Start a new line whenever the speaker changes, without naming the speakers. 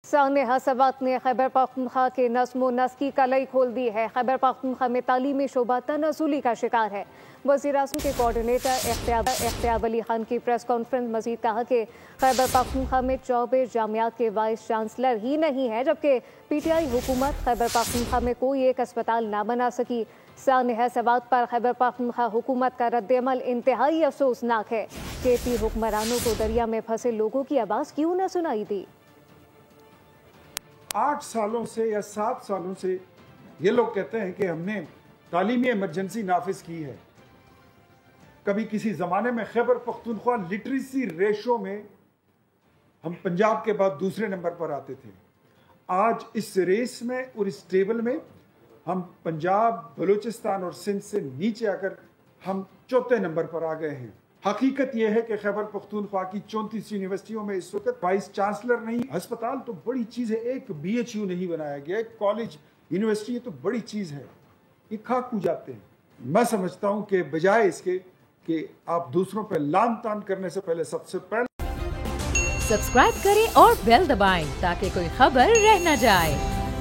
सानेहा सवात ने खैबर पख्तूनख्वा के नस्म व नस्ल की कलई खोल दी है। खैबर पख्तूनख्वा में तालीमी शोबा तनाज़ुली का शिकार है। वज़ीर-ए-आज़म के कोऑर्डिनेटर इख्तियार अली खान की प्रेस कॉन्फ्रेंस मजीद कहा कि खैबर पख्तूनख्वा में 24 जामियात के वाइस चांसलर ही नहीं है, जबकि PTI हुकूमत खैबर पख्तूनख्वा में कोई एक अस्पताल ना बना सकी। सानेहा सवात पर खैबर पख्तूनख्वा हुकूमत का रद्द-ए-अमल इंतहाई अफसोसनाक है। KP हुक्मरानों को दरिया में फंसे लोगों की आवाज़ क्यों न सुनाई दी।
8 सालों से या 7 सालों से ये लोग कहते हैं कि हमने तालीमी इमरजेंसी नाफिज की है। कभी किसी ज़माने में खैबर पख्तूनख्वा लिटरेसी रेशो में हम पंजाब के बाद दूसरे नंबर पर आते थे। आज इस रेस में और इस टेबल में हम पंजाब, बलूचिस्तान और सिंध से नीचे आकर हम चौथे नंबर पर आ गए हैं। हकीकत यह है कि खैबर पख्तूनख्वा की 34 यूनिवर्सिटियों में इस वक्त वाइस चांसलर नहीं, अस्पताल तो बड़ी चीज़ है, एक BHU नहीं बनाया गया, एक कॉलेज यूनिवर्सिटी तो बड़ी चीज़ है, ये खाकू जाते हैं। मैं समझता हूँ कि बजाय इसके कि आप दूसरों पर लान तान करने से पहले सबसे पहले
सब्सक्राइब करें और बेल दबाएं ताकि कोई खबर रह न जाए।